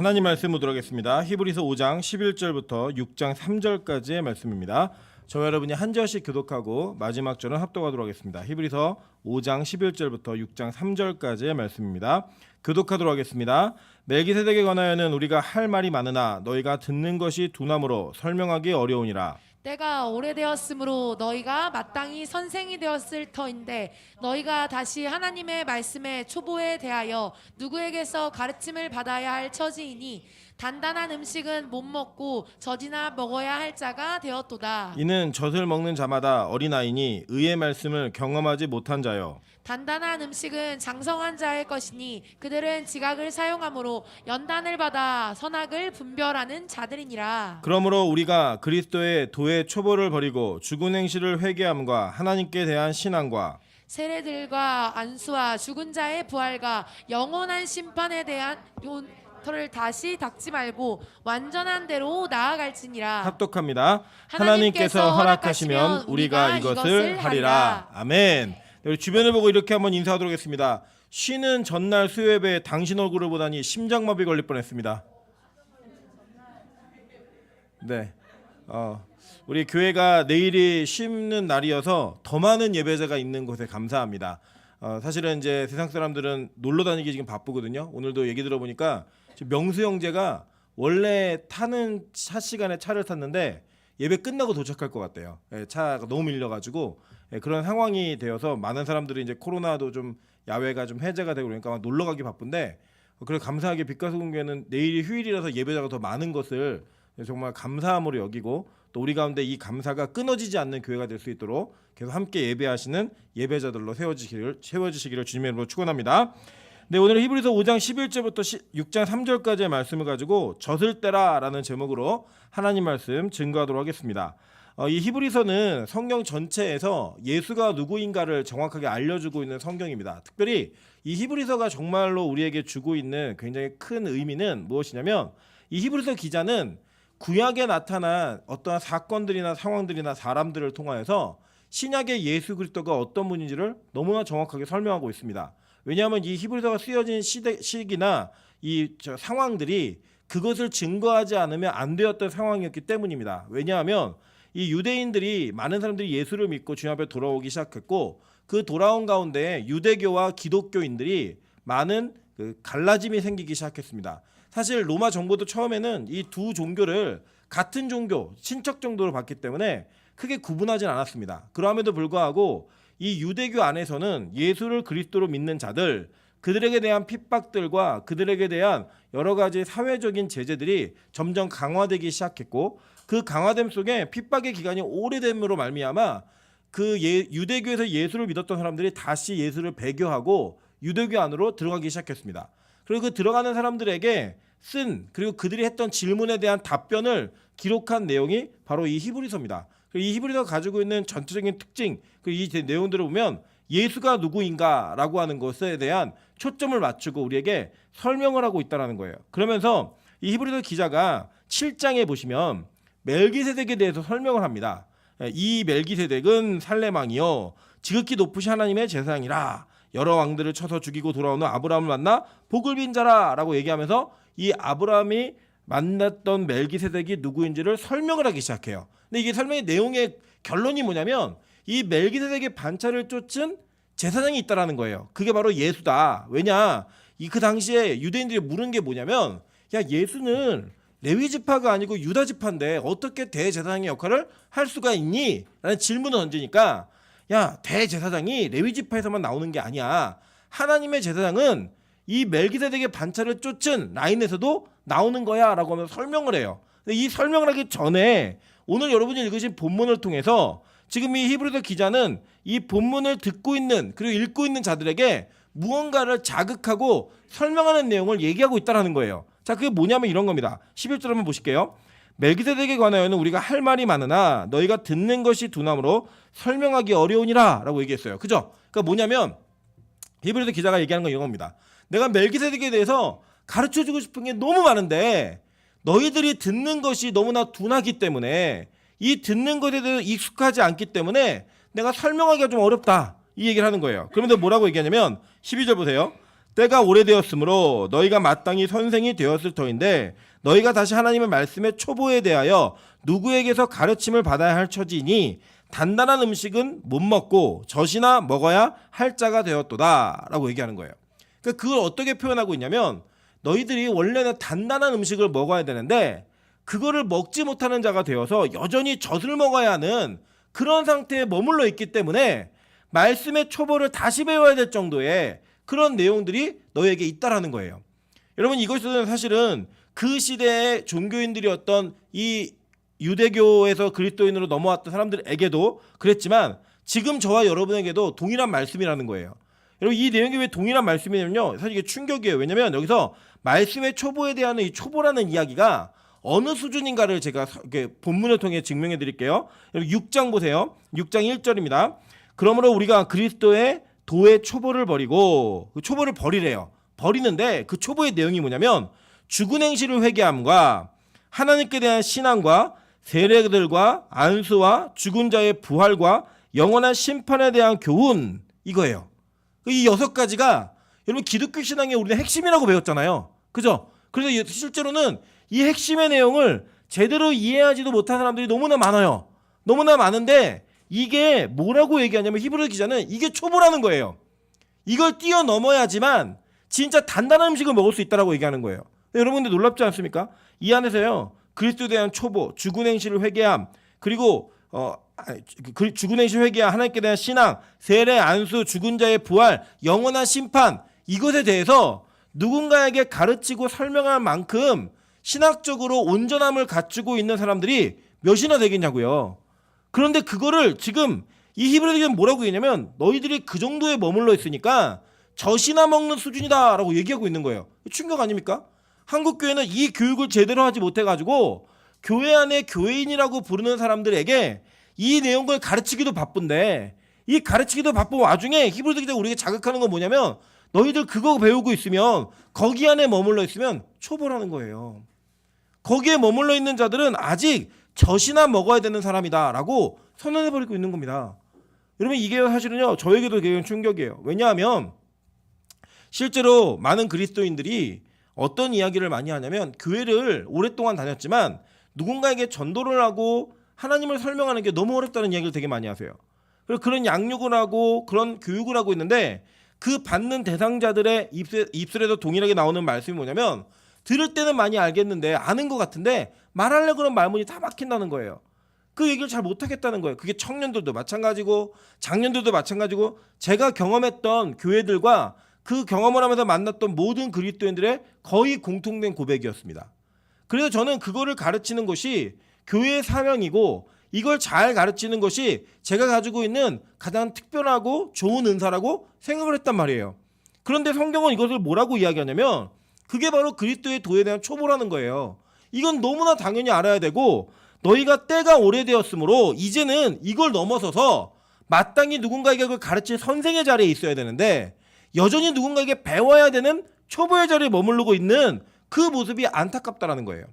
하나님 말씀 보도록 하겠습니다. 히브리서 5장 11절부터 6장 3절까지의 말씀입니다. 저와 여러분이 한 절씩 교독하고 마지막 절은 합독하도록 하겠습니다. 히브리서 5장 11절부터 6장 3절까지의 말씀입니다. 교독하도록 하겠습니다. 멜기세덱에 관하여는 우리가 할 말이 많으나 너희가 듣는 것이 둔함으로 설명하기 어려우니라. 때가 오래되었으므로 너희가 마땅히 선생이 되었을 터인데 너희가 다시 하나님의 말씀의 초보에 대하여 누구에게서 가르침을 받아야 할 처지이니 단단한 음식은 못 먹고 젖이나 먹어야 할 자가 되었도다. 이는 젖을 먹는 자마다 어린아이니 의의 말씀을 경험하지 못한 자요. 단단한 음식은 장성한 자의 것이니 그들은 지각을 사용함으로 연단을 받아 선악을 분별하는 자들이니라. 그러므로 우리가 그리스도의 도의 초보를 버리고 죽은 행실을 회개함과 하나님께 대한 신앙과 세례들과 안수와 죽은 자의 부활과 영원한 심판에 대한 를 다시 닦지 말고 완전한 대로 나아갈지니라. 합독합니다. 하나님께서 허락하시면 우리가 이것을 하리라. 아멘. 우리 주변을 보고 이렇게 한번 인사하도록 하겠습니다. 쉬는 전날 수요예배에 당신 얼굴을 보다니 심장마비 걸릴 뻔했습니다. 네, 우리 교회가 내일이 쉬는 날이어서 더 많은 예배자가 있는 곳에 감사합니다. 사실은 이제 세상 사람들은 놀러 다니기 지금 바쁘거든요. 오늘도 얘기 들어보니까 명수 형제가 원래 타는 차 시간에 차를 탔는데 예배 끝나고 도착할 것 같대요. 차가 너무 밀려가지고 그런 상황이 되어서 많은 사람들이 이제 코로나도 좀 야외가 좀 해제가 되고 그러니까 막 놀러 가기 바쁜데 그래 감사하게 빛가수공교회는 내일이 휴일이라서 예배자가 더 많은 것을 정말 감사함으로 여기고 또 우리 가운데 이 감사가 끊어지지 않는 교회가 될 수 있도록 계속 함께 예배하시는 예배자들로 세워지시기를 주님의 이름으로 축원합니다. 네, 오늘 히브리서 5장 11절부터 6장 3절까지의 말씀을 가지고 젖을 때라라는 제목으로 하나님 말씀 증거하도록 하겠습니다. 이 히브리서는 성경 전체에서 예수가 누구인가를 정확하게 알려주고 있는 성경입니다. 특별히 이 히브리서가 정말로 우리에게 주고 있는 굉장히 큰 의미는 무엇이냐면 이 히브리서 기자는 구약에 나타난 어떠한 사건들이나 상황들이나 사람들을 통하여서 신약의 예수 그리스도가 어떤 분인지를 너무나 정확하게 설명하고 있습니다. 왜냐하면 이 히브리서가 쓰여진 시기나 이 상황들이 그것을 증거하지 않으면 안 되었던 상황이었기 때문입니다. 왜냐하면 이 유대인들이 많은 사람들이 예수를 믿고 주님 앞에 돌아오기 시작했고 그 돌아온 가운데 유대교와 기독교인들이 많은 갈라짐이 생기기 시작했습니다. 사실 로마 정부도 처음에는 이 두 종교를 같은 종교, 친척 정도로 봤기 때문에 크게 구분하진 않았습니다. 그럼에도 불구하고 이 유대교 안에서는 예수를 그리스도로 믿는 자들, 그들에게 대한 핍박들과 그들에게 대한 여러 가지 사회적인 제재들이 점점 강화되기 시작했고 그 강화됨 속에 핍박의 기간이 오래됨으로 말미암아 유대교에서 예수를 믿었던 사람들이 다시 예수를 배교하고 유대교 안으로 들어가기 시작했습니다. 그리고 그 들어가는 사람들에게 그리고 그들이 했던 질문에 대한 답변을 기록한 내용이 바로 이 히브리서입니다. 이 히브리서가 가지고 있는 전체적인 특징, 그리고 이 내용들을 보면 예수가 누구인가라고 하는 것에 대한 초점을 맞추고 우리에게 설명을 하고 있다는 거예요. 그러면서 이 히브리서 기자가 7장에 보시면 멜기세덱에 대해서 설명을 합니다. 이 멜기세덱은 살레망이요 지극히 높으신 하나님의 제사장이라 여러 왕들을 쳐서 죽이고 돌아오는 아브라함을 만나 복을 빈 자라라고 얘기하면서 이 아브라함이 만났던 멜기세덱이 누구인지를 설명을 하기 시작해요. 근데 이게 설명의 내용의 결론이 뭐냐면 이 멜기세덱의 반차를 쫓은 제사장이 있다라는 거예요. 그게 바로 예수다. 왜냐? 그 당시에 유대인들이 물은 게 뭐냐면 야 예수는 레위 지파가 아니고 유다 지파인데 어떻게 대제사장의 역할을 할 수가 있니? 라는 질문을 던지니까 야 대제사장이 레위 지파에서만 나오는 게 아니야. 하나님의 제사장은 이 멜기세덱의 반차를 쫓은 라인에서도 나오는 거야 라고 하면서 설명을 해요. 근데 이 설명을 하기 전에 오늘 여러분이 읽으신 본문을 통해서 지금 이 히브리서 기자는 이 본문을 듣고 있는 그리고 읽고 있는 자들에게 무언가를 자극하고 설명하는 내용을 얘기하고 있다는 거예요. 자, 그게 뭐냐면 이런 겁니다. 11절 한번 보실게요. 멜기세덱에 관하여는 우리가 할 말이 많으나 너희가 듣는 것이 둔함으로 설명하기 어려우니라 라고 얘기했어요. 그죠? 그러니까 뭐냐면 히브리서 기자가 얘기하는 건 이런 겁니다. 내가 멜기세덱에 대해서 가르쳐주고 싶은 게 너무 많은데 너희들이 듣는 것이 너무나 둔하기 때문에 이 듣는 것에 대해서 익숙하지 않기 때문에 내가 설명하기가 좀 어렵다 이 얘기를 하는 거예요. 그러면서 뭐라고 얘기하냐면 12절 보세요. 때가 오래되었으므로 너희가 마땅히 선생이 되었을 터인데 너희가 다시 하나님의 말씀의 초보에 대하여 누구에게서 가르침을 받아야 할 처지니 단단한 음식은 못 먹고 젖이나 먹어야 할 자가 되었도다 라고 얘기하는 거예요. 그러니까 그걸 어떻게 표현하고 있냐면 너희들이 원래는 단단한 음식을 먹어야 되는데 그거를 먹지 못하는 자가 되어서 여전히 젖을 먹어야 하는 그런 상태에 머물러 있기 때문에 말씀의 초보를 다시 배워야 될 정도의 그런 내용들이 너희에게 있다라는 거예요. 여러분 이것은 사실은 그 시대의 종교인들이었던 이 유대교에서 그리스도인으로 넘어왔던 사람들에게도 그랬지만 지금 저와 여러분에게도 동일한 말씀이라는 거예요. 여러분 이 내용이 왜 동일한 말씀이냐면요. 사실 이게 충격이에요. 왜냐하면 여기서 말씀의 초보에 대한 이 초보라는 이야기가 어느 수준인가를 제가 본문을 통해 증명해 드릴게요. 6장 보세요. 6장 1절입니다. 그러므로 우리가 그리스도의 도의 초보를 버리고 그 초보를 버리래요. 버리는데 그 초보의 내용이 뭐냐면 죽은 행실을 회개함과 하나님께 대한 신앙과 세례들과 안수와 죽은 자의 부활과 영원한 심판에 대한 교훈 이거예요. 이 6가지가 여러분 기독교 신앙의 우리는 핵심이라고 배웠잖아요. 그죠? 그래서 실제로는 이 핵심의 내용을 제대로 이해하지도 못한 사람들이 너무나 많아요. 너무나 많은데 이게 뭐라고 얘기하냐면 히브리 기자는 이게 초보라는 거예요. 이걸 뛰어넘어야지만 진짜 단단한 음식을 먹을 수 있다라고 얘기하는 거예요. 여러분들 놀랍지 않습니까? 이 안에서요. 그리스도에 대한 초보, 죽은 행실을 회개함, 그리고 죽은 행실 회개함, 하나님께 대한 신앙, 세례, 안수, 죽은 자의 부활, 영원한 심판 이것에 대해서 누군가에게 가르치고 설명할 만큼 신학적으로 온전함을 갖추고 있는 사람들이 몇이나 되겠냐고요. 그런데 그거를 지금 이 히브리서는 뭐라고 얘기냐면 너희들이 그 정도에 머물러 있으니까 젖이나 먹는 수준이다라고 얘기하고 있는 거예요. 충격 아닙니까? 한국 교회는 이 교육을 제대로 하지 못해가지고 교회 안에 교회인이라고 부르는 사람들에게 이 내용을 가르치기도 바쁜데 이 가르치기도 바쁜 와중에 히브리서 기자가 우리에게 자극하는 건 뭐냐면 너희들 그거 배우고 있으면 거기 안에 머물러 있으면 초보라는 거예요. 거기에 머물러 있는 자들은 아직 젖이나 먹어야 되는 사람이다라고 선언해버리고 있는 겁니다. 여러분 이게 사실은요 저에게도 굉장히 충격이에요. 왜냐하면 실제로 많은 그리스도인들이 어떤 이야기를 많이 하냐면 교회를 오랫동안 다녔지만 누군가에게 전도를 하고 하나님을 설명하는 게 너무 어렵다는 이야기를 되게 많이 하세요. 그래서 그런 양육을 하고 그런 교육을 하고 있는데 그 받는 대상자들의 입술에서 동일하게 나오는 말씀이 뭐냐면 들을 때는 많이 알겠는데 아는 것 같은데 말하려고 그런 말문이 다 막힌다는 거예요. 그 얘기를 잘 못하겠다는 거예요. 그게 청년들도 마찬가지고 장년들도 마찬가지고 제가 경험했던 교회들과 그 경험을 하면서 만났던 모든 그리스도인들의 거의 공통된 고백이었습니다. 그래서 저는 그거를 가르치는 것이 교회의 사명이고 이걸 잘 가르치는 것이 제가 가지고 있는 가장 특별하고 좋은 은사라고 생각을 했단 말이에요. 그런데 성경은 이것을 뭐라고 이야기하냐면 그게 바로 그리스도의 도에 대한 초보라는 거예요. 이건 너무나 당연히 알아야 되고 너희가 때가 오래되었으므로 이제는 이걸 넘어서서 마땅히 누군가에게 그걸 가르칠 선생의 자리에 있어야 되는데 여전히 누군가에게 배워야 되는 초보의 자리에 머무르고 있는 그 모습이 안타깝다라는 거예요.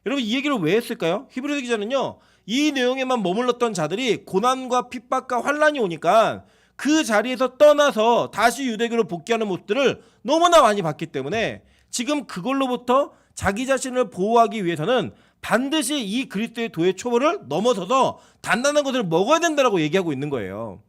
여러분 이 얘기를 왜 했을까요? 히브리서 기자는요. 이 내용에만 머물렀던 자들이 고난과 핍박과 환란이 오니까 그 자리에서 떠나서 다시 유대교로 복귀하는 모습들을 너무나 많이 봤기 때문에 지금 그걸로부터 자기 자신을 보호하기 위해서는 반드시 이 그리스도의 도의 초보를 넘어서서 단단한 것을 먹어야 된다라고 얘기하고 있는 거예요.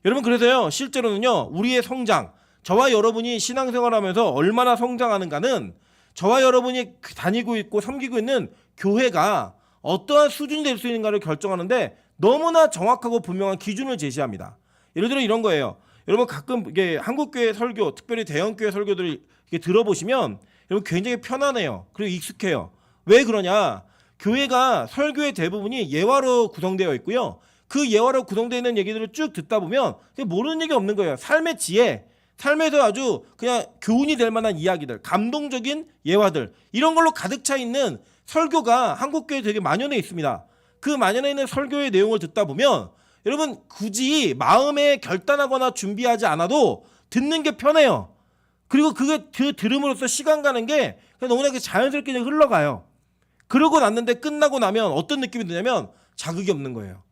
여러분 그래서요 실제로는요 우리의 성장 저와 여러분이 신앙생활하면서 얼마나 성장하는가는 저와 여러분이 다니고 있고 섬기고 있는 교회가 어떠한 수준이 될 수 있는가를 결정하는데 너무나 정확하고 분명한 기준을 제시합니다. 예를 들어 이런 거예요. 여러분 가끔 이게 한국교회 설교, 특별히 대형교회 설교들을 이렇게 들어보시면 여러분 굉장히 편안해요. 그리고 익숙해요. 왜 그러냐? 교회가 설교의 대부분이 예화로 구성되어 있고요. 그 예화로 구성되어 있는 얘기들을 쭉 듣다 보면 모르는 얘기 없는 거예요. 삶의 지혜, 삶에서 아주 그냥 교훈이 될 만한 이야기들, 감동적인 예화들 이런 걸로 가득 차 있는 설교가 한국교회에 되게 만연해 있습니다. 그 만연해 있는 설교의 내용을 듣다 보면 여러분 굳이 마음에 결단하거나 준비하지 않아도 듣는 게 편해요. 그리고 그게 들음으로써 시간 가는 게 너무나 자연스럽게 흘러가요. 그러고 났는데 끝나고 나면 어떤 느낌이 드냐면 자극이 없는 거예요.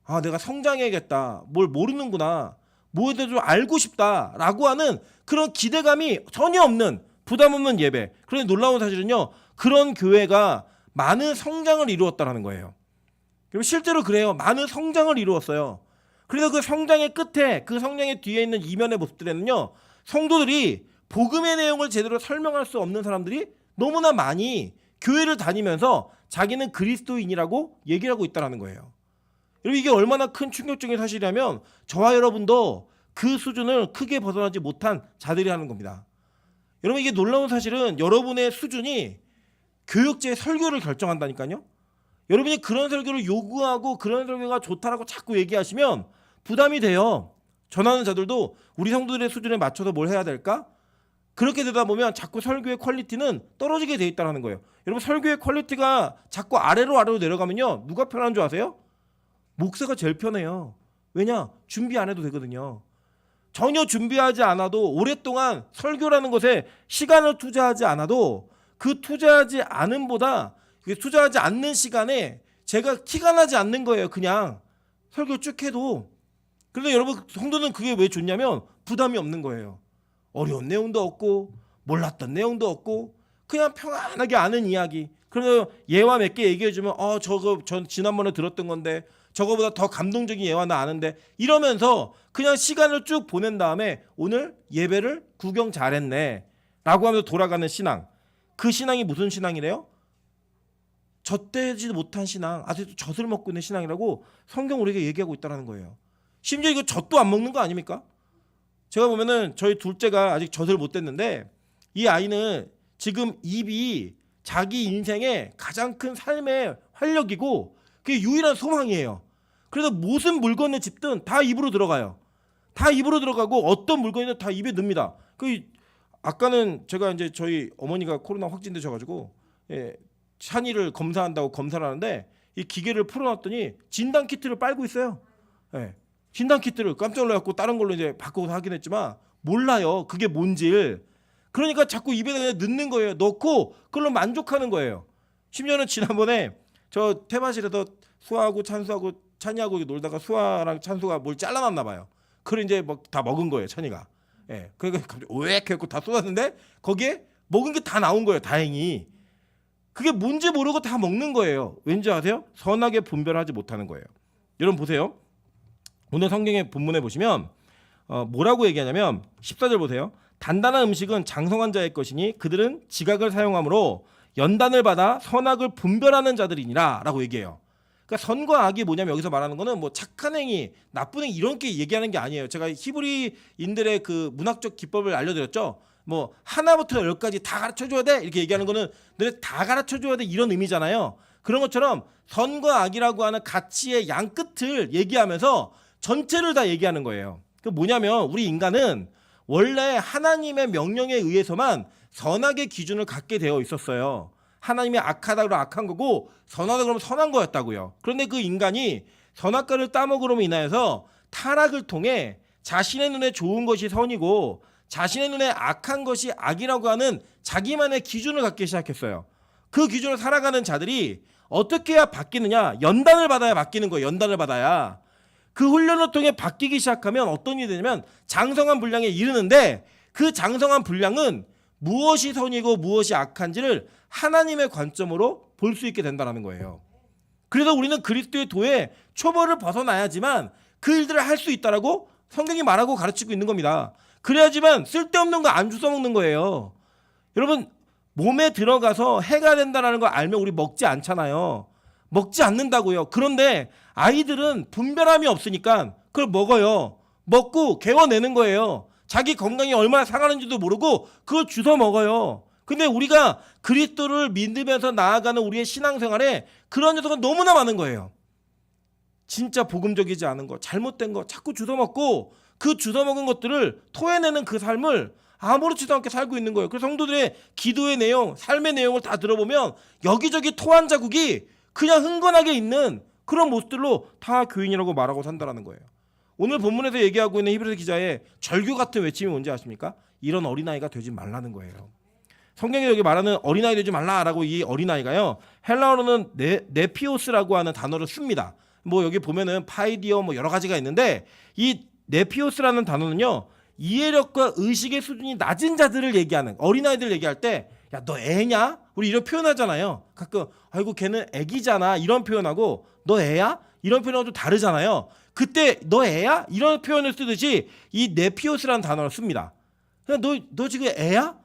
아 내가 성장해야겠다. 뭘 모르는구나. 뭐에 좀 알고 싶다라고 하는 그런 기대감이 전혀 없는 부담 없는 예배. 그런데 놀라운 사실은요. 그런 교회가 많은 성장을 이루었다라는 거예요. 그리고 실제로 그래요. 많은 성장을 이루었어요. 그래서 그 성장의 끝에 그 성장의 뒤에 있는 이면의 모습들에는요. 성도들이 복음의 내용을 제대로 설명할 수 없는 사람들이 너무나 많이 교회를 다니면서 자기는 그리스도인이라고 얘기를 하고 있다는 거예요. 여러분 이게 얼마나 큰 충격적인 사실이라면 저와 여러분도 그 수준을 크게 벗어나지 못한 자들이라는 겁니다. 여러분 이게 놀라운 사실은 여러분의 수준이 교육제의 설교를 결정한다니까요. 여러분이 그런 설교를 요구하고 그런 설교가 좋다라고 자꾸 얘기하시면 부담이 돼요. 전하는 자들도 우리 성도들의 수준에 맞춰서 뭘 해야 될까? 그렇게 되다 보면 자꾸 설교의 퀄리티는 떨어지게 돼 있다는 거예요. 여러분 설교의 퀄리티가 자꾸 아래로 내려가면요. 누가 편한 줄 아세요? 목사가 제일 편해요. 왜냐? 준비 안 해도 되거든요. 전혀 준비하지 않아도 오랫동안 설교라는 것에 시간을 투자하지 않아도 그 투자하지 않는 시간에 제가 티가 나지 않는 거예요. 그냥 설교 쭉 해도. 그런데 여러분 성도는 그게 왜 좋냐면 부담이 없는 거예요. 어려운 내용도 없고 몰랐던 내용도 없고 그냥 평안하게 아는 이야기. 그래서 예화 몇 개 얘기해주면 저거 전 지난번에 들었던 건데 저거보다 더 감동적인 예화 나 아는데 이러면서 그냥 시간을 쭉 보낸 다음에 오늘 예배를 구경 잘했네 라고 하면서 돌아가는 신앙. 그 신앙이 무슨 신앙이래요? 젖대지 못한 신앙, 아직도 젖을 먹고 있는 신앙이라고 성경 우리에게 얘기하고 있다는 거예요. 심지어 이거 젖도 안 먹는 거 아닙니까? 제가 보면은 저희 둘째가 아직 젖을 못 댔는데 이 아이는 지금 입이 자기 인생의 가장 큰 삶의 활력이고 그게 유일한 소망이에요. 그래서 무슨 물건을 집든 다 입으로 들어가요. 다 입으로 들어가고 어떤 물건이든 다 입에 넣습니다. 아까는 제가 이제 저희 어머니가 코로나 확진되셔가지고 찬이를 검사한다고 검사를 하는데 이 기계를 풀어놨더니 진단 키트를 빨고 있어요. 진단 키트를 깜짝 놀라갖고 다른 걸로 이제 바꾸고 확인했지만 몰라요. 그게 뭔지. 그러니까 자꾸 입에다 그냥 넣는 거예요. 넣고 그걸로 만족하는 거예요. 심지어는 지난번에 저 테마실에서 수아하고 찬수하고 찬이하고 놀다가 수아랑 찬수가 뭘 잘라놨나 봐요. 그걸 이제 다 먹은 거예요. 찬이가. 그러니까 갑자기 오액 해갖고 다 쏟았는데 거기에 먹은 게 다 나온 거예요. 다행히. 그게 뭔지 모르고 다 먹는 거예요. 왠지 아세요? 선하게 분별하지 못하는 거예요. 여러분 보세요. 오늘 성경의 본문에 보시면 뭐라고 얘기하냐면 14절 보세요. 단단한 음식은 장성한 자의 것이니 그들은 지각을 사용함으로 연단을 받아 선악을 분별하는 자들이니라 라고 얘기해요. 그러니까 선과 악이 뭐냐면 여기서 말하는 거는 뭐 착한 행위, 나쁜 행위 이렇게 얘기하는 게 아니에요. 제가 히브리인들의 그 문학적 기법을 알려드렸죠. 뭐 하나부터 10까지 다 가르쳐줘야 돼 이렇게 얘기하는 거는 너네 다 가르쳐줘야 돼 이런 의미잖아요. 그런 것처럼 선과 악이라고 하는 가치의 양 끝을 얘기하면서 전체를 다 얘기하는 거예요. 그 뭐냐면 우리 인간은 원래 하나님의 명령에 의해서만 선악의 기준을 갖게 되어 있었어요. 하나님이 악하다 그러면 악한 거고 선하다 그러면 선한 거였다고요. 그런데 그 인간이 선악과를 따먹으로 인하여서 타락을 통해 자신의 눈에 좋은 것이 선이고 자신의 눈에 악한 것이 악이라고 하는 자기만의 기준을 갖기 시작했어요. 그 기준을 살아가는 자들이 어떻게 해야 바뀌느냐? 연단을 받아야 바뀌는 거예요. 연단을 받아야. 그 훈련을 통해 바뀌기 시작하면 어떤 일이 되냐면 장성한 분량에 이르는데 그 장성한 분량은 무엇이 선이고 무엇이 악한지를 하나님의 관점으로 볼 수 있게 된다는 거예요. 그래서 우리는 그리스도의 도에 초벌을 벗어나야지만 그 일들을 할 수 있다라고 성경이 말하고 가르치고 있는 겁니다. 그래야지만 쓸데없는 거 안 주워 먹는 거예요. 여러분 몸에 들어가서 해가 된다는 걸 알면 우리 먹지 않잖아요. 먹지 않는다고요. 그런데 아이들은 분별함이 없으니까 그걸 먹어요. 먹고 개워내는 거예요. 자기 건강이 얼마나 상하는지도 모르고 그걸 주워 먹어요. 근데 우리가 그리스도를 믿으면서 나아가는 우리의 신앙생활에 그런 녀석은 너무나 많은 거예요. 진짜 복음적이지 않은 거, 잘못된 거 자꾸 주워 먹고 그 주워 먹은 것들을 토해내는 그 삶을 아무렇지도 않게 살고 있는 거예요. 그래서 성도들의 기도의 내용, 삶의 내용을 다 들어보면 여기저기 토한 자국이 그냥 흥건하게 있는 그런 모습들로 다 교인이라고 말하고 산다는 거예요. 오늘 본문에서 얘기하고 있는 히브리서 기자의 절규 같은 외침이 뭔지 아십니까? 이런 어린아이가 되지 말라는 거예요. 성경에 여기 말하는 어린아이 되지 말라라고 이 어린아이가요. 헬라어로는 네피오스라고 하는 단어를 씁니다. 뭐 여기 보면은 파이디어 뭐 여러 가지가 있는데 이 네피오스라는 단어는요, 이해력과 의식의 수준이 낮은 자들을 얘기하는, 어린아이들 얘기할 때 야 너 애냐? 우리 이런 표현하잖아요. 가끔 아이고 걔는 애기잖아 이런 표현하고 너 애야? 이런 표현하고 좀 다르잖아요. 그때 너 애야? 이런 표현을 쓰듯이 이 네피오스라는 단어를 씁니다. 그냥 너 지금 애야?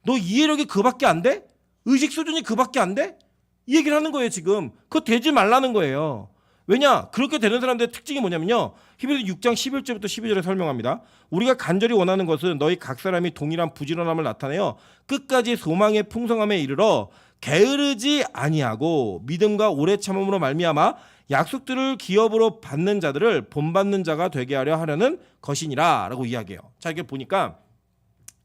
너 이해력이 그밖에 안 돼? 의식 수준이 그밖에 안 돼? 이 얘기를 하는 거예요 지금. 그거 되지 말라는 거예요. 왜냐? 그렇게 되는 사람들의 특징이 뭐냐면요. 히브리서 6장 11절부터 12절에 설명합니다. 우리가 간절히 원하는 것은 너희 각 사람이 동일한 부지런함을 나타내어 끝까지 소망의 풍성함에 이르러 게으르지 아니하고 믿음과 오래 참음으로 말미암아 약속들을 기업으로 받는 자들을 본받는 자가 되게 하려 하려는 것이니라 라고 이야기해요. 자, 이렇게 보니까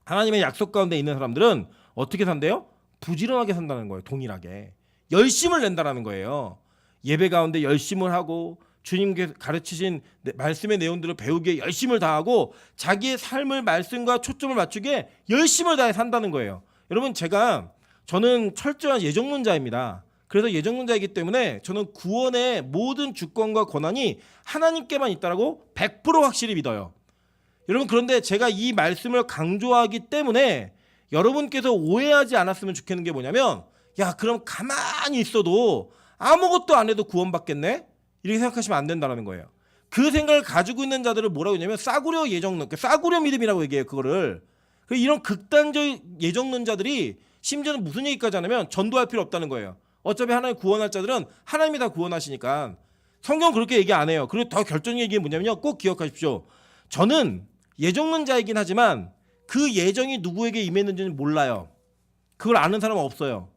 하나님의 약속 가운데 있는 사람들은 어떻게 산대요? 부지런하게 산다는 거예요. 동일하게. 열심을 낸다라는 거예요. 예배 가운데 열심을 하고 주님께서 가르치신 말씀의 내용들을 배우기에 열심을 다하고 자기의 삶을 말씀과 초점을 맞추기에 열심을 다해 산다는 거예요. 여러분 저는 철저한 예정론자입니다. 그래서 예정론자이기 때문에 저는 구원의 모든 주권과 권한이 하나님께만 있다라고 100% 확실히 믿어요. 여러분 그런데 제가 이 말씀을 강조하기 때문에 여러분께서 오해하지 않았으면 좋겠는 게 뭐냐면 야 그럼 가만히 있어도 아무것도 안 해도 구원받겠네? 이렇게 생각하시면 안 된다는 거예요. 그 생각을 가지고 있는 자들을 뭐라고 했냐면 싸구려 예정론, 싸구려 믿음이라고 얘기해요. 그거를. 이런 극단적 예정론자들이 심지어는 무슨 얘기까지 하냐면 전도할 필요 없다는 거예요. 어차피 하나님 구원할 자들은 하나님이 다 구원하시니까. 성경 그렇게 얘기 안 해요. 그리고 더 결정적인 얘기는 뭐냐면요. 꼭 기억하십시오. 저는 예정론자이긴 하지만 그 예정이 누구에게 임했는지는 몰라요. 그걸 아는 사람은 없어요.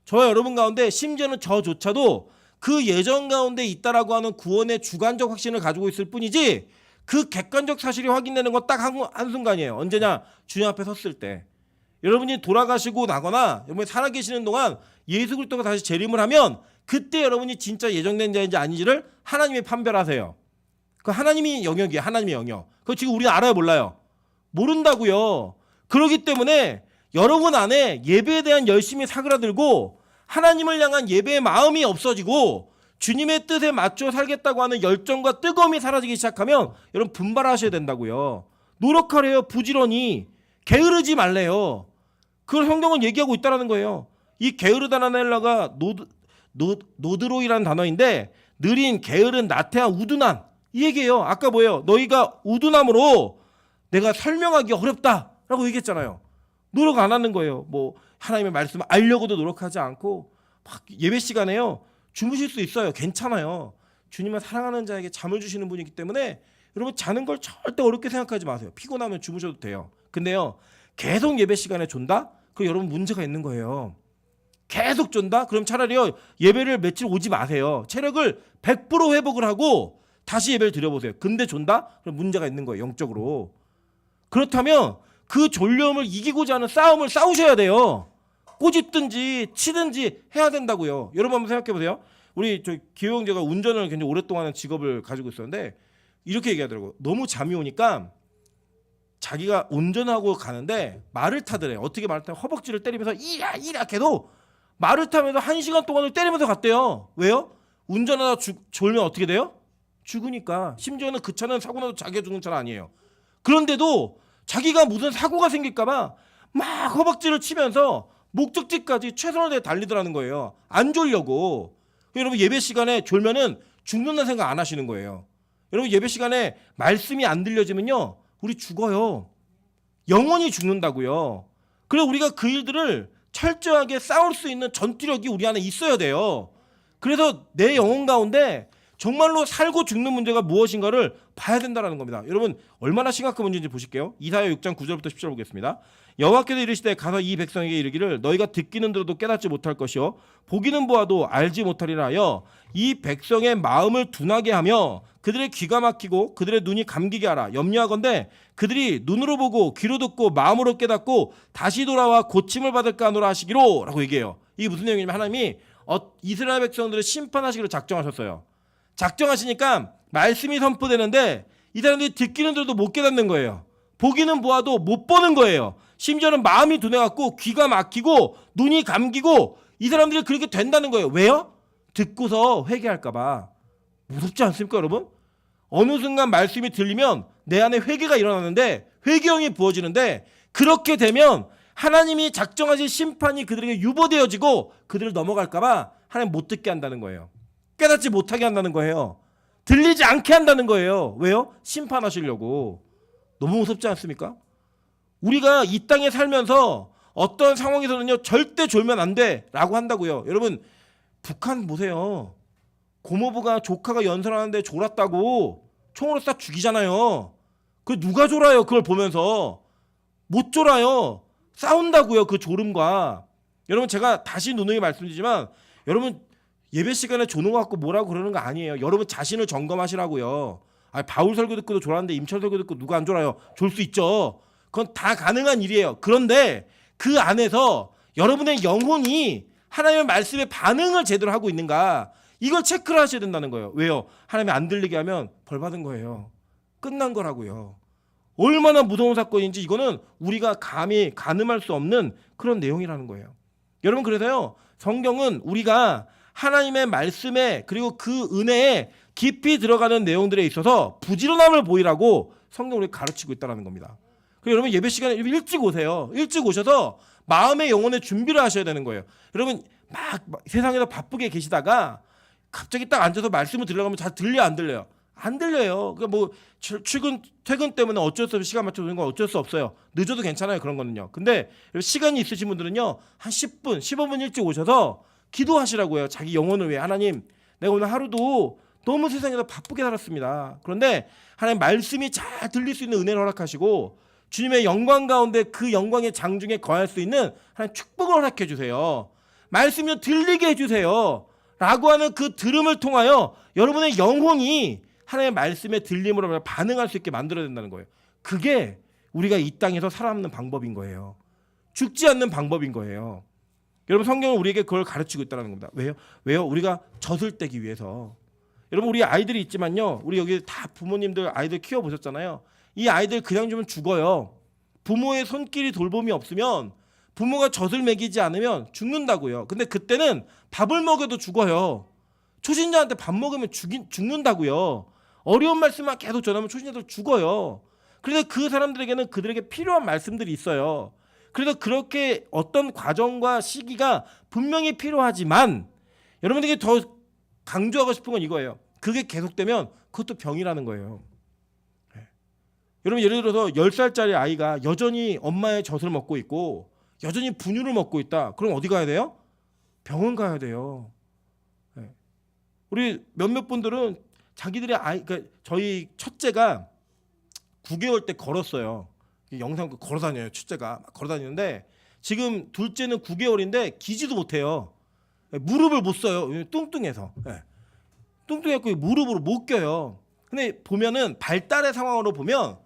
저와 여러분 가운데 심지어는 저조차도 그 예정 가운데 있다라고 하는 구원의 주관적 확신을 가지고 있을 뿐이지 그 객관적 사실이 확인되는 건 딱 한순간이에요. 언제냐? 주님 앞에 섰을 때. 여러분이 돌아가시고 나거나 여러분이 살아계시는 동안 예수 그리스도가 다시 재림을 하면 그때 여러분이 진짜 예정된 자인지 아닌지를 하나님이 판별하세요. 그 하나님이 영역이에요. 하나님의 영역. 그거 지금 우리는 알아요? 몰라요? 모른다고요. 그렇기 때문에 여러분 안에 예배에 대한 열심이 사그라들고 하나님을 향한 예배의 마음이 없어지고 주님의 뜻에 맞춰 살겠다고 하는 열정과 뜨거움이 사라지기 시작하면 여러분 분발하셔야 된다고요. 노력하래요. 부지런히. 게으르지 말래요. 그걸 성경은 얘기하고 있다는 거예요. 이 게으르다라는 헬라가 노드로이라는 단어인데 느린, 게으른, 나태한, 우둔한 이 얘기예요. 아까 뭐예요? 너희가 우둔함으로 내가 설명하기 어렵다라고 얘기했잖아요. 노력 안 하는 거예요. 뭐 하나님의 말씀을 알려고도 노력하지 않고 막 예배 시간에요. 주무실 수 있어요. 괜찮아요. 주님을 사랑하는 자에게 잠을 주시는 분이기 때문에 여러분 자는 걸 절대 어렵게 생각하지 마세요. 피곤하면 주무셔도 돼요. 근데요. 계속 예배 시간에 존다? 그럼 여러분 문제가 있는 거예요. 계속 존다? 그럼 차라리요. 예배를 며칠 오지 마세요. 체력을 100% 회복을 하고 다시 예배를 드려보세요. 근데 존다? 그럼 문제가 있는 거예요. 영적으로. 그렇다면 그 졸려움을 이기고자 하는 싸움을 싸우셔야 돼요. 꼬집든지 치든지 해야 된다고요. 여러분 한번 생각해 보세요. 우리 기호 형제가 운전을 굉장히 오랫동안 하는 직업을 가지고 있었는데 이렇게 얘기하더라고요. 너무 잠이 오니까 자기가 운전하고 가는데 말을 타더래요. 어떻게 말을 타면 허벅지를 때리면서 이라 해도 말을 타면서 1시간 동안을 때리면서 갔대요. 왜요? 운전하다 졸면 어떻게 돼요? 죽으니까. 심지어는 그 차는 사고 나도 자기가 죽는 차는 아니에요. 그런데도 자기가 무슨 사고가 생길까봐 막 허벅지를 치면서 목적지까지 최선을 다해 달리더라는 거예요. 안 졸려고. 여러분 예배 시간에 졸면은 죽는다는 생각 안 하시는 거예요. 여러분 예배 시간에 말씀이 안 들려지면요. 우리 죽어요. 영원히 죽는다고요. 그래서 우리가 그 일들을 철저하게 싸울 수 있는 전투력이 우리 안에 있어야 돼요. 그래서 내 영혼 가운데 정말로 살고 죽는 문제가 무엇인가를 봐야 된다는 겁니다. 여러분 얼마나 심각한 문제인지 보실게요. 이사야 6장 9절부터 10절 보겠습니다. 여호와께서 이르시되 가서 이 백성에게 이르기를 너희가 듣기는 들어도 깨닫지 못할 것이요 보기는 보아도 알지 못하리라 하여 이 백성의 마음을 둔하게 하며 그들의 귀가 막히고 그들의 눈이 감기게 하라. 염려하건대 그들이 눈으로 보고 귀로 듣고 마음으로 깨닫고 다시 돌아와 고침을 받을까 하노라 하시기로 라고 얘기해요. 이게 무슨 내용이냐면 하나님이 이스라엘 백성들을 심판하시기로 작정하셨어요. 작정하시니까 말씀이 선포되는데 이 사람들이 듣기는 들어도 못 깨닫는 거예요. 보기는 보아도 못 보는 거예요. 심지어는 마음이 둔해갖고 귀가 막히고 눈이 감기고 이 사람들이 그렇게 된다는 거예요. 왜요? 듣고서 회개할까 봐. 무섭지 않습니까 여러분? 어느 순간 말씀이 들리면 내 안에 회개가 일어나는데 회개형이 부어지는데 그렇게 되면 하나님이 작정하신 심판이 그들에게 유보되어지고 그들을 넘어갈까 봐 하나님 못 듣게 한다는 거예요. 깨닫지 못하게 한다는 거예요. 들리지 않게 한다는 거예요. 왜요? 심판하시려고. 너무 무섭지 않습니까? 우리가 이 땅에 살면서 어떤 상황에서는요 절대 졸면 안 돼 라고 한다고요. 여러분 북한 보세요. 고모부가 조카가 연설하는데 졸았다고 총으로 싹 죽이잖아요. 그 누가 졸아요? 그걸 보면서. 못 졸아요. 싸운다고요. 그 졸음과. 여러분 제가 다시 누누이 말씀드리지만 여러분 예배 시간에 조는 것 같고 뭐라고 그러는 거 아니에요. 여러분 자신을 점검하시라고요. 바울 설교 듣고도 졸았는데 임철 설교 듣고 누가 안 졸아요? 졸 수 있죠. 그건 다 가능한 일이에요. 그런데 그 안에서 여러분의 영혼이 하나님의 말씀에 반응을 제대로 하고 있는가 이걸 체크를 하셔야 된다는 거예요. 왜요? 하나님이 안 들리게 하면 벌 받은 거예요. 끝난 거라고요. 얼마나 무서운 사건인지 이거는 우리가 감히 가늠할 수 없는 그런 내용이라는 거예요. 여러분 그래서요 성경은 우리가 하나님의 말씀에 그리고 그 은혜에 깊이 들어가는 내용들에 있어서 부지런함을 보이라고 성경 우리 가르치고 있다는 겁니다. 그래서 여러분 예배 시간에 일찍 오세요. 일찍 오셔서 마음의 영혼의 준비를 하셔야 되는 거예요. 여러분 막 세상에서 바쁘게 계시다가 갑자기 딱 앉아서 말씀을 들으려고 하면 잘 들려 안 들려요? 안 들려요. 그러니까 뭐 퇴근 때문에 어쩔 수 없이 시간 맞춰 오는 건 어쩔 수 없어요. 늦어도 괜찮아요. 그런 거는요. 근데 시간이 있으신 분들은요. 한 10분, 15분 일찍 오셔서 기도하시라고요. 자기 영혼을 위해. 하나님 내가 오늘 하루도 너무 세상에서 바쁘게 살았습니다. 그런데 하나님 말씀이 잘 들릴 수 있는 은혜를 허락하시고 주님의 영광 가운데 그 영광의 장중에 거할 수 있는 하나님 축복을 허락해 주세요. 말씀이 좀 들리게 해주세요. 라고 하는 그 들음을 통하여 여러분의 영혼이 하나님의 말씀에 들림으로 반응할 수 있게 만들어야 된다는 거예요. 그게 우리가 이 땅에서 살아남는 방법인 거예요. 죽지 않는 방법인 거예요. 여러분 성경은 우리에게 그걸 가르치고 있다는 겁니다. 왜요? 왜요? 우리가 젖을 떼기 위해서. 여러분 우리 아이들이 있지만요. 우리 여기 다 부모님들 아이들 키워보셨잖아요. 이 아이들 그냥 주면 죽어요. 부모의 손길이 돌봄이 없으면 부모가 젖을 먹이지 않으면 죽는다고요. 근데 그때는 밥을 먹여도 죽어요. 초신자한테 밥 먹으면 죽는다고요. 어려운 말씀만 계속 전하면 초신자들 죽어요. 그래서 그 사람들에게는 그들에게 필요한 말씀들이 있어요. 그래서 그렇게 어떤 과정과 시기가 분명히 필요하지만 여러분에게 더 강조하고 싶은 건 이거예요. 그게 계속되면 그것도 병이라는 거예요. 여러분 예를 들어서 10살짜리 아이가 여전히 엄마의 젖을 먹고 있고 여전히 분유를 먹고 있다. 그럼 어디 가야 돼요? 병원 가야 돼요. 우리 몇몇 분들은 자기들의 아이, 그러니까 저희 첫째가 9개월 때 걸었어요. 영상 걸어 다녀요. 첫째가 막 걸어 다니는데 지금 둘째는 9개월인데 기지도 못해요. 무릎을 못 써요. 뚱뚱해서. 뚱뚱해서 무릎으로 못 껴요. 근데 보면은 발달의 상황으로 보면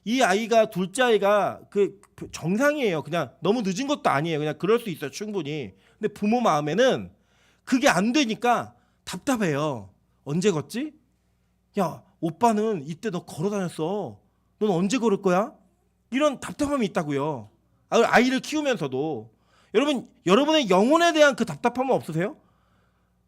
이 아이가 둘째 아이가 그 정상이에요. 그냥 너무 늦은 것도 아니에요. 그냥 그럴 수 있어요. 충분히. 근데 부모 마음에는 그게 안 되니까 답답해요. 언제 걷지? 야, 오빠는 이때 너 걸어 다녔어. 넌 언제 걸을 거야? 이런 답답함이 있다고요. 아이를 키우면서도. 여러분의 영혼에 대한 그 답답함은 없으세요?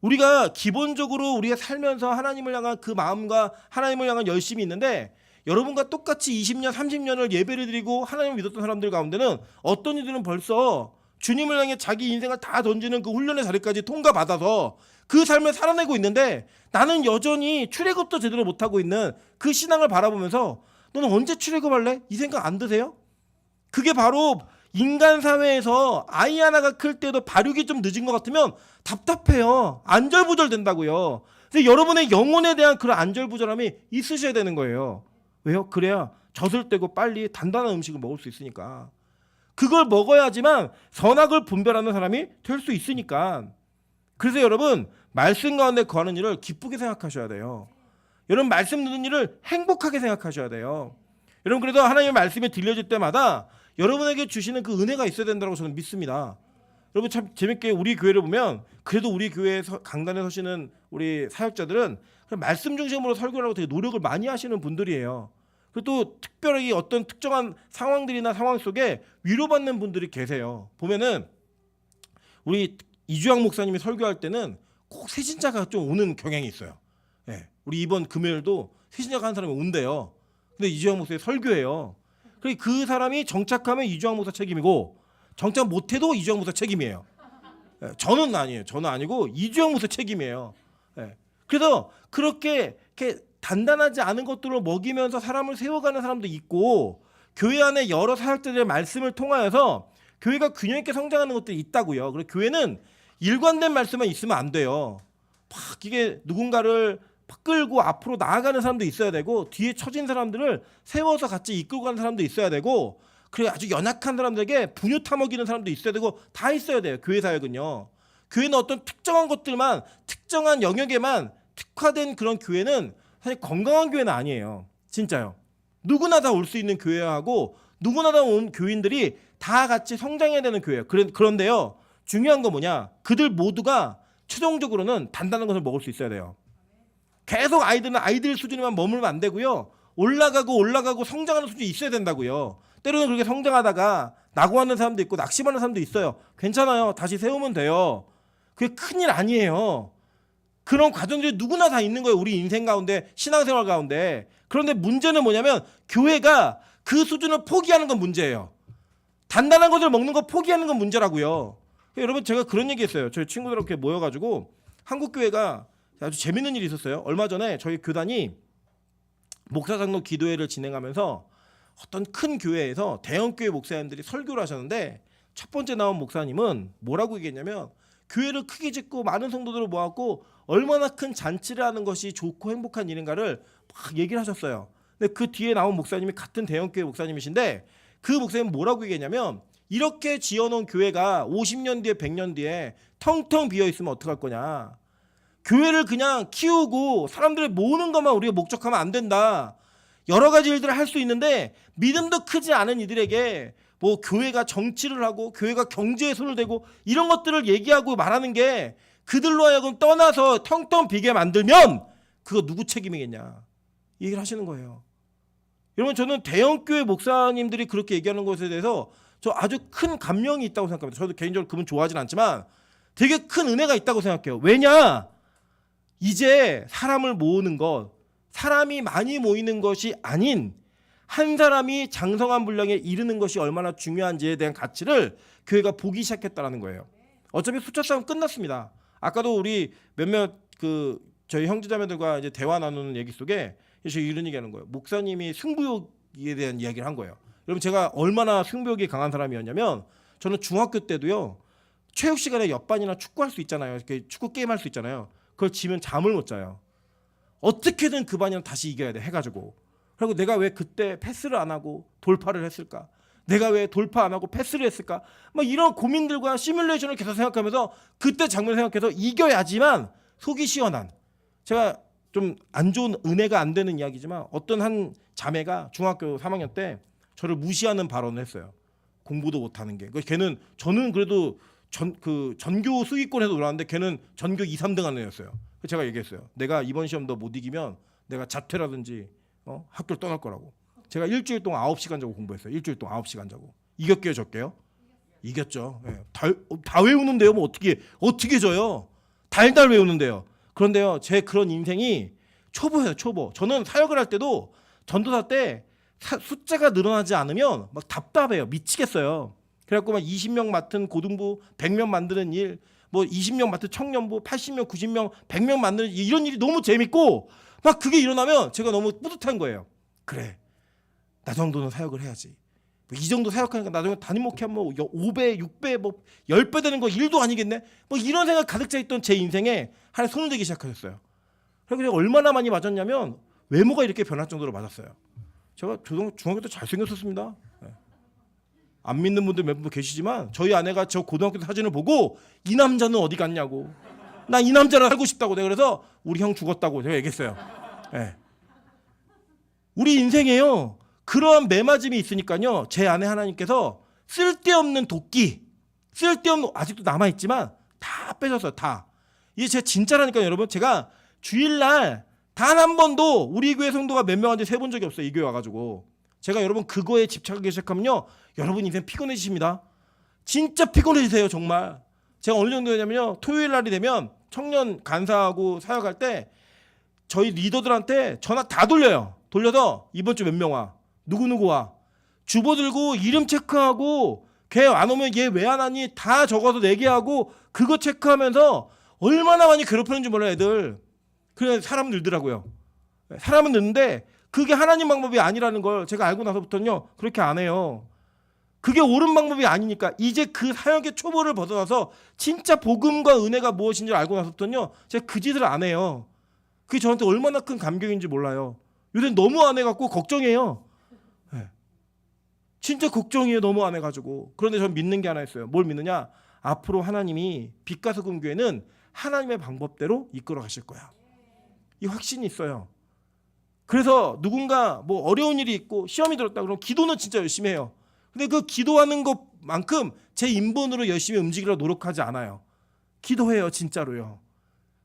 우리가 기본적으로 우리가 살면서 하나님을 향한 그 마음과 하나님을 향한 열심이 있는데 여러분과 똑같이 20년, 30년을 예배를 드리고 하나님을 믿었던 사람들 가운데는 어떤 이들은 벌써 주님을 향해 자기 인생을 다 던지는 그 훈련의 자리까지 통과받아서 그 삶을 살아내고 있는데 나는 여전히 출애굽도 제대로 못하고 있는 그 신앙을 바라보면서 너는 언제 출애굽할래? 이 생각 안 드세요? 그게 바로 인간 사회에서 아이 하나가 클 때도 발육이 좀 늦은 것 같으면 답답해요. 안절부절 된다고요. 근데 여러분의 영혼에 대한 그런 안절부절함이 있으셔야 되는 거예요. 왜요? 그래야 젖을 떼고 빨리 단단한 음식을 먹을 수 있으니까. 그걸 먹어야지만 선악을 분별하는 사람이 될 수 있으니까. 그래서 여러분 말씀 가운데 거하는 일을 기쁘게 생각하셔야 돼요. 여러분 말씀 듣는 일을 행복하게 생각하셔야 돼요. 여러분 그래도 하나님의 말씀이 들려질 때마다 여러분에게 주시는 그 은혜가 있어야 된다고 저는 믿습니다. 여러분 참 재밌게 우리 교회를 보면 그래도 우리 교회 강단에 서시는 우리 사역자들은 말씀 중심으로 설교를 하고 되게 노력을 많이 하시는 분들이에요. 그리고 또 특별히 어떤 특정한 상황들이나 상황 속에 위로받는 분들이 계세요. 보면은 우리 이주영 목사님이 설교할 때는 꼭 새신자가 좀 오는 경향이 있어요. 우리 이번 금요일도 새신자가 한 사람이 온대요. 근데 이주영 목사의 설교예요. 그 사람이 정착하면 이주영 목사 책임이고 정착 못해도 이주영 목사 책임이에요. 저는 아니에요. 저는 아니고 이주영 목사 책임이에요. 그래서 그렇게 이렇게 단단하지 않은 것들을 먹이면서 사람을 세워가는 사람도 있고 교회 안에 여러 사역자들의 말씀을 통하여서 교회가 균형 있게 성장하는 것들이 있다고요. 그리고 교회는 일관된 말씀만 있으면 안 돼요. 막 이게 누군가를 끌고 앞으로 나아가는 사람도 있어야 되고 뒤에 처진 사람들을 세워서 같이 이끌고 가는 사람도 있어야 되고 그리고 아주 연약한 사람들에게 분유 타먹이는 사람도 있어야 되고 다 있어야 돼요. 교회 사역은요. 교회는 어떤 특정한 것들만 특정한 영역에만 특화된 그런 교회는 사실 건강한 교회는 아니에요. 진짜요. 누구나 다 올 수 있는 교회하고 누구나 다 온 교인들이 다 같이 성장해야 되는 교회예요. 그런데요. 중요한 건 뭐냐. 그들 모두가 최종적으로는 단단한 것을 먹을 수 있어야 돼요. 계속 아이들은 아이들 수준에만 머물면 안 되고요. 올라가고 성장하는 수준이 있어야 된다고요. 때로는 그렇게 성장하다가 낙오하는 사람도 있고 낙심하는 사람도 있어요. 괜찮아요. 다시 세우면 돼요. 그게 큰일 아니에요. 그런 과정들이 누구나 다 있는 거예요. 우리 인생 가운데 신앙생활 가운데. 그런데 문제는 뭐냐면 교회가 그 수준을 포기하는 건 문제예요. 단단한 것을 먹는 거 포기하는 건 문제라고요. 여러분 제가 그런 얘기했어요. 저희 친구들하고 이렇게 모여가지고 한국교회가 아주 재밌는 일이 있었어요. 얼마 전에 저희 교단이 목사장로 기도회를 진행하면서 어떤 큰 교회에서 대형교회 목사님들이 설교를 하셨는데 첫 번째 나온 목사님은 뭐라고 얘기했냐면 교회를 크게 짓고 많은 성도들을 모았고 얼마나 큰 잔치를 하는 것이 좋고 행복한 일인가를 막 얘기를 하셨어요. 근데 그 뒤에 나온 목사님이 같은 대형교회 목사님이신데 그 목사님은 뭐라고 얘기했냐면 이렇게 지어놓은 교회가 50년 뒤에 100년 뒤에 텅텅 비어있으면 어떡할 거냐. 교회를 그냥 키우고 사람들을 모으는 것만 우리가 목적하면 안 된다. 여러 가지 일들을 할 수 있는데 믿음도 크지 않은 이들에게 뭐 교회가 정치를 하고 교회가 경제에 손을 대고 이런 것들을 얘기하고 말하는 게 그들로 하여금 떠나서 텅텅 비게 만들면 그거 누구 책임이겠냐 이 얘기를 하시는 거예요. 여러분 저는 대형교회 목사님들이 그렇게 얘기하는 것에 대해서 저 아주 큰 감명이 있다고 생각합니다. 저도 개인적으로 그분 좋아하진 않지만 되게 큰 은혜가 있다고 생각해요. 왜냐? 이제 사람을 모으는 것, 사람이 많이 모이는 것이 아닌 한 사람이 장성한 분량에 이르는 것이 얼마나 중요한지에 대한 가치를 교회가 보기 시작했다는 거예요. 어차피 숫자 싸움 끝났습니다. 아까도 우리 몇몇 저희 형제자매들과 이제 대화 나누는 얘기 속에 이런 얘기하는 거예요. 목사님이 승부욕에 대한 이야기를 한 거예요. 여러분 제가 얼마나 승부욕이 강한 사람이었냐면 저는 중학교 때도요. 체육 시간에 옆반이나 축구할 수 있잖아요. 이렇게 축구 게임 할 수 있잖아요. 그걸 지면 잠을 못 자요. 어떻게든 그 반이랑 다시 이겨야 돼 해가지고. 그리고 내가 왜 그때 패스를 안 하고 돌파를 했을까? 내가 왜 돌파 안 하고 패스를 했을까? 막 이런 고민들과 시뮬레이션을 계속 생각하면서 그때 장면을 생각해서 이겨야지만 속이 시원한. 제가 좀 안 좋은 은혜가 안 되는 이야기지만 어떤 한 자매가 중학교 3학년 때 저를 무시하는 발언을 했어요. 공부도 못하는 게. 걔는 저는 그래도 전교 수기권에서 놀았는데 걔는 전교 2, 3등 하는 애였어요. 제가 얘기했어요. 내가 이번 시험 너 못 이기면 내가 자퇴라든지 학교를 떠날 거라고. 제가 일주일 동안 9시간 자고 공부했어요. 일주일 동안 9시간 자고. 이겼게요, 졌게요? 이겼죠. 네. 다 외우는데요. 뭐 어떻게 져요? 달달 외우는데요. 그런데요, 제 그런 인생이 초보예요, 초보. 저는 사역을 할 때도 전도사 때 숫자가 늘어나지 않으면 막 답답해요. 미치겠어요. 그래갖고 막 20명 맡은 고등부, 100명 만드는 일, 뭐 20명 맡은 청년부, 80명, 90명, 100명 만드는 일, 이런 일이 너무 재밌고 막 그게 일어나면 제가 너무 뿌듯한 거예요. 그래, 나 정도는 사역을 해야지. 이 정도 사역하니까 나중에 담임 목회하면 뭐 5배, 6배, 뭐 10배 되는 거 일도 아니겠네? 뭐 이런 생각 가득 차 있던 제 인생에 하나 손을 대기 시작하셨어요. 그래서 얼마나 많이 맞았냐면 외모가 이렇게 변할 정도로 맞았어요. 제가 중학교 때 잘생겼었습니다. 네. 안 믿는 분들 몇 분 계시지만 저희 아내가 저 고등학교 때 사진을 보고 이 남자는 어디 갔냐고. 나 이 남자랑 살고 싶다고. 내가 그래서 우리 형 죽었다고 제가 얘기했어요. 네. 우리 인생에요. 그러한 매맞음이 있으니까요. 제 아내 하나님께서 쓸데없는 도끼, 쓸데없는 아직도 남아있지만 다 빼셨어요. 다. 이게 제가 진짜라니까요. 여러분. 제가 주일날 단 한 번도 우리 교회 성도가 몇 명한테 세본 적이 없어요. 이 교회 와가지고. 제가 여러분 그거에 집착하기 시작하면요. 여러분 인생 피곤해지십니다. 진짜 피곤해지세요. 정말. 제가 어느 정도냐면요. 토요일 날이 되면 청년 간사하고 사역할 때 저희 리더들한테 전화 다 돌려요. 돌려서 이번 주 몇 명 와, 누구누구 와, 주보 들고 이름 체크하고 걔 안 오면 얘 왜 안 하니 다 적어서 내게 하고 그거 체크하면서 얼마나 많이 괴롭히는지 몰라요 애들. 그래 사람은 늘더라고요. 사람은 느는데 그게 하나님 방법이 아니라는 걸 제가 알고 나서부터는요 그렇게 안 해요. 그게 옳은 방법이 아니니까 이제 그 사역의 초보를 벗어나서 진짜 복음과 은혜가 무엇인지를 알고 나서부터는요 제가 그 짓을 안 해요. 그게 저한테 얼마나 큰 감격인지 몰라요. 요새 너무 안 해갖고 걱정해요. 네. 진짜 걱정이에요. 너무 안 해가지고. 그런데 전 믿는 게 하나 있어요. 뭘 믿느냐? 앞으로 하나님이 빛가서금교회는 하나님의 방법대로 이끌어 가실 거야. 이 확신이 있어요. 그래서 누군가 뭐 어려운 일이 있고 시험이 들었다 그러면 기도는 진짜 열심히 해요. 근데 그 기도하는 것만큼 제 인본으로 열심히 움직이려 노력하지 않아요. 기도해요. 진짜로요.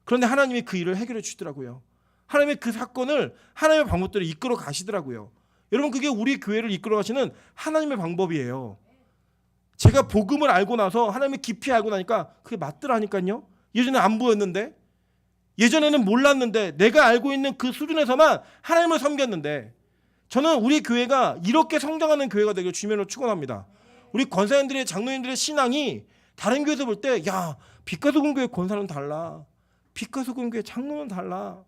그런데 하나님이 그 일을 해결해 주시더라고요. 하나님의 그 사건을 하나님의 방법대로 이끌어 가시더라고요. 여러분 그게 우리 교회를 이끌어 가시는 하나님의 방법이에요. 제가 복음을 알고 나서 하나님의 깊이 알고 나니까 그게 맞더라니까요. 예전에 안 보였는데, 예전에는 몰랐는데, 내가 알고 있는 그 수준에서만 하나님을 섬겼는데, 저는 우리 교회가 이렇게 성장하는 교회가 되길 주님으로 축원합니다. 우리 권사님들의 장로님들의 신앙이 다른 교회에서 볼 때 야 빛가소금교회 권사는 달라, 빛가소금교회 장로는 달라,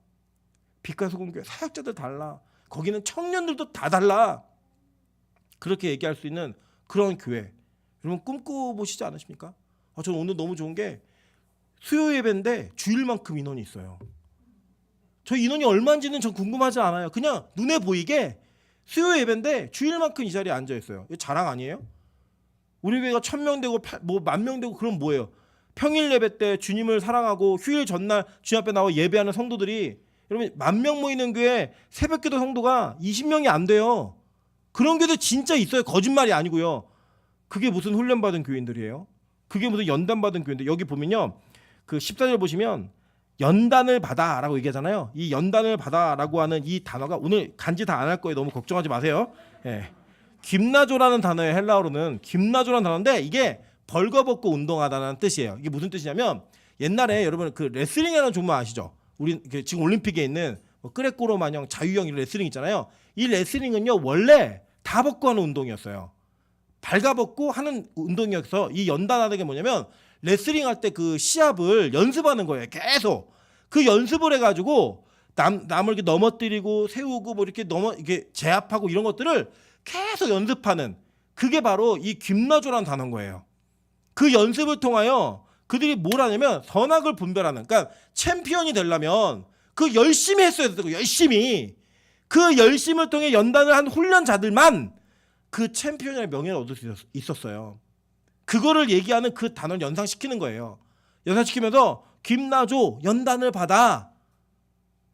빛가소금교회 사역자들 달라, 거기는 청년들도 다 달라, 그렇게 얘기할 수 있는 그런 교회 여러분 꿈꿔보시지 않으십니까? 저는 오늘 너무 좋은 게 수요 예배인데 주일만큼 인원이 있어요. 저 인원이 얼마인지는 전 궁금하지 않아요. 그냥 눈에 보이게 수요 예배인데 주일만큼 이 자리에 앉아 있어요. 이거 자랑 아니에요? 우리 교회가 1000명 되고 뭐 10,000명 되고 그럼 뭐예요? 평일 예배 때 주님을 사랑하고 휴일 전날 주님 앞에 나와 예배하는 성도들이 여러분 10,000명 모이는 교회 새벽기도 성도가 20명이 안 돼요. 그런 교회도 진짜 있어요. 거짓말이 아니고요. 그게 무슨 훈련받은 교인들이에요? 그게 무슨 연단받은 교인들? 여기 보면요. 그 14절 보시면 연단을 받아라고 얘기하잖아요. 이 연단을 받아라고 하는 이 단어가 오늘 간지 다 안 할 거예요. 너무 걱정하지 마세요. 예. 김나조라는 단어의 헬라어로는 김나조라는 단어인데 이게 벌거벗고 운동하다는 뜻이에요. 이게 무슨 뜻이냐면 옛날에 여러분 그 레슬링이라는 종목 아시죠? 우리 지금 올림픽에 있는 뭐 끄레꼬로 마냥 자유형 이런 레슬링 있잖아요. 이 레슬링은요 원래 다 벗고 하는 운동이었어요. 발가벗고 하는 운동이어서 이 연단하는 게 뭐냐면 레슬링 할 때 그 시합을 연습하는 거예요. 계속 그 연습을 해가지고 남을 이렇게 넘어뜨리고 세우고 뭐 이렇게 이게 제압하고 이런 것들을 계속 연습하는 그게 바로 이 김나조라는 단어인 거예요. 그 연습을 통하여 그들이 뭘 하냐면 선악을 분별하는, 그러니까 챔피언이 되려면 그 열심히 했어야 되고 열심히 그 열심을 통해 연단을 한 훈련자들만 그 챔피언의 명예를 얻을 수 있었어요. 그거를 얘기하는 그 단어를 연상시키는 거예요. 연상시키면서 김나조 연단을 받아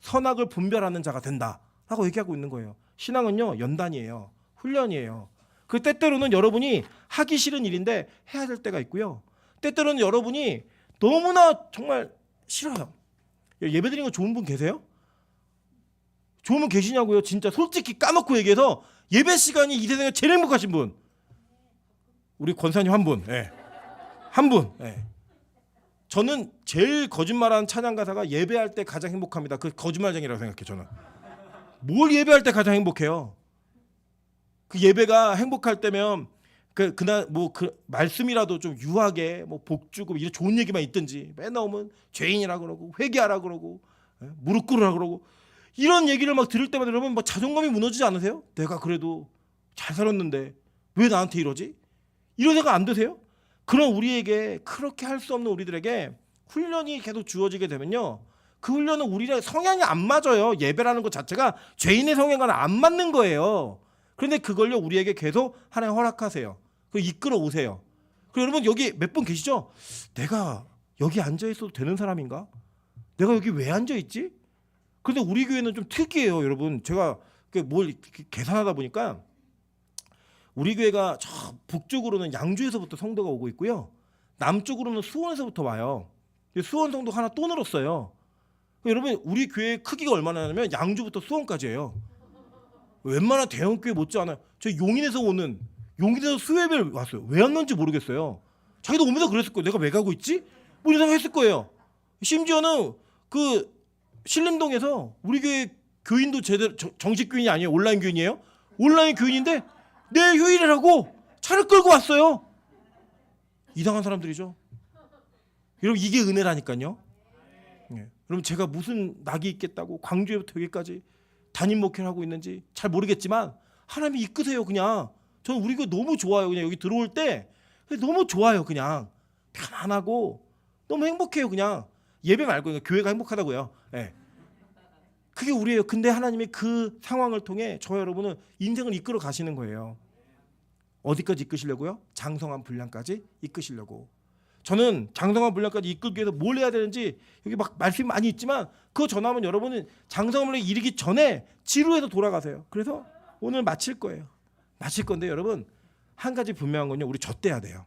선악을 분별하는 자가 된다라고 얘기하고 있는 거예요. 신앙은요 연단이에요. 훈련이에요. 그 때때로는 여러분이 하기 싫은 일인데 해야 될 때가 있고요. 때때로는 여러분이 너무나 정말 싫어요. 예배드리는 거 좋은 분 계세요? 좋은 분 계시냐고요? 진짜 솔직히 까놓고 얘기해서 예배 시간이 이 세상에 제일 행복하신 분 우리 권사님 한 분, 예. 한 분. 예. 저는 제일 거짓말하는 찬양 가사가 예배할 때 가장 행복합니다. 그 거짓말쟁이라고 생각해요. 저는 뭘 예배할 때 가장 행복해요? 그 예배가 행복할 때면 그날 뭐 그 말씀이라도 좀 유하게 뭐 복 주고 이런 좋은 얘기만 있든지 맨날 오면 죄인이라 그러고 회개하라 그러고 무릎 꿇으라 그러고 이런 얘기를 막 들을 때마다 여러분 뭐 자존감이 무너지지 않으세요? 내가 그래도 잘 살았는데 왜 나한테 이러지? 이런 생각 안 드세요? 그럼 우리에게 그렇게 할 수 없는 우리들에게 훈련이 계속 주어지게 되면요. 그 훈련은 우리의 성향이 안 맞아요. 예배라는 것 자체가 죄인의 성향과는 안 맞는 거예요. 그런데 그걸요 우리에게 계속 하나님 허락하세요. 그 이끌어 오세요. 그리고 여러분 여기 몇 분 계시죠? 내가 여기 앉아 있어도 되는 사람인가? 내가 여기 왜 앉아 있지? 그런데 우리 교회는 좀 특이해요, 여러분. 제가 뭘 계산하다 보니까 우리 교회가 저 북쪽으로는 양주에서부터 성도가 오고 있고요. 남쪽으로는 수원에서부터 와요. 수원 성도 하나 또 늘었어요. 여러분 우리 교회 크기가 얼마나 하냐면 양주부터 수원까지예요. 웬만한 대형 교회 못지않아요. 저 용인에서 수요예배를 왔어요. 왜 왔는지 모르겠어요. 자기도 오면서 그랬을 거예요. 내가 왜 가고 있지? 뭐 이런 생각 했을 거예요. 심지어는 그 신림동에서 우리 교회 교인도 제대로 정식 교인이 아니에요. 온라인 교인이에요. 온라인 교인인데 내 휴일이라고 차를 끌고 왔어요. 이상한 사람들이죠. 여러분 이게 은혜라니까요. 예. 여러분 제가 무슨 낙이 있겠다고 광주에부터 여기까지 담임 목회를 하고 있는지 잘 모르겠지만 하나님이 이끄세요. 그냥 저는 우리 교 너무 좋아요. 그냥 여기 들어올 때 너무 좋아요. 그냥 편안하고 너무 행복해요. 그냥 예배 말고 그냥 교회가 행복하다고요. 예. 그게 우리예요. 근데 하나님이 그 상황을 통해 저 여러분은 인생을 이끌어 가시는 거예요. 어디까지 이끄시려고요? 장성한 분량까지 이끄시려고. 저는 장성한 분량까지 이끌기 위해서 뭘 해야 되는지 여기 막 말씀이 많이 있지만 그거 전하면 여러분은 장성한 분량에 이르기 전에 지루해서 돌아가세요. 그래서 오늘 마칠 거예요. 마칠 건데 여러분 한 가지 분명한 건요. 우리 젖대야 돼요.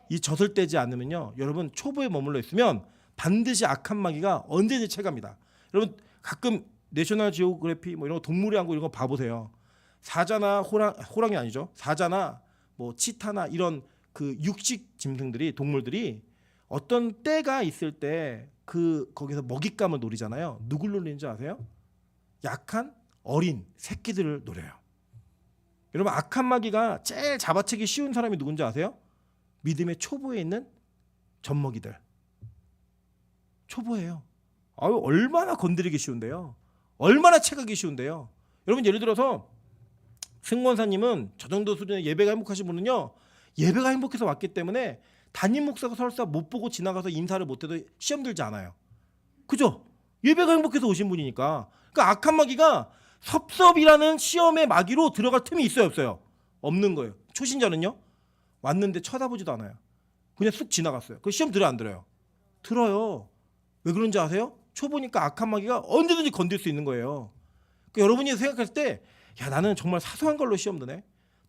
이 젖을 떼지 않으면요. 여러분 초보에 머물러 있으면 반드시 악한 마귀가 언제든지 채갑니다. 여러분 가끔 내셔널 지오그래피 뭐 이런 거 동물의 왕국 이런 거 봐보세요. 사자나 호랑이 아니죠. 사자나 뭐 치타나 이런 그 육식 짐승들이 동물들이 어떤 때가 있을 때 그 거기서 먹잇감을 노리잖아요. 누굴 노리는지 아세요? 약한 어린 새끼들을 노려요. 여러분 악한 마귀가 제일 잡아채기 쉬운 사람이 누군지 아세요? 믿음의 초보에 있는 젖먹이들. 초보예요. 아유 얼마나 건드리기 쉬운데요. 얼마나 채가기 쉬운데요. 여러분 예를 들어서 승권사님은 저 정도 수준의 예배가 행복하신 분은요. 예배가 행복해서 왔기 때문에 담임 목사가 설사 못 보고 지나가서 인사를 못해도 시험 들지 않아요. 그죠? 예배가 행복해서 오신 분이니까. 그러니까 악한 마귀가 섭섭이라는 시험의 마귀로 들어갈 틈이 있어요 없어요? 없는 거예요. 초신자는요. 왔는데 쳐다보지도 않아요. 그냥 쑥 지나갔어요. 그 시험 들어요 안 들어요? 들어요. 왜 그런지 아세요? 초보니까 악한 마귀가 언제든지 건들 수 있는 거예요. 그러니까 여러분이 생각했을 때 야 나는 정말 사소한 걸로 시험 드네.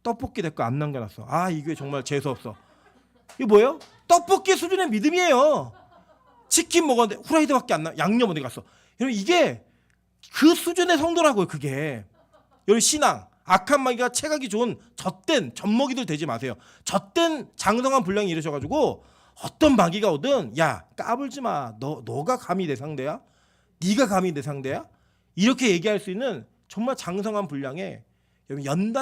떡볶이 내 거 안 남겨놨어. 아 이 교회 정말 재수없어. 이게 뭐예요? 떡볶이 수준의 믿음이에요. 치킨 먹었는데 후라이드밖에 안 나. 양념 어디 갔어? 여러분 이게 그 수준의 성도라고요. 그게 여러분 신앙 악한 마귀가 채가기 좋은 젖된 젖먹이들 되지 마세요. 젖된 장성한 분량이 이르셔가지고 어떤 마귀가 오든 야 까불지 마. 너가 감히 내 상대야? 네가 감히 내 상대야? 이렇게 얘기할 수 있는 정말 장성한 분량의 여러분 연단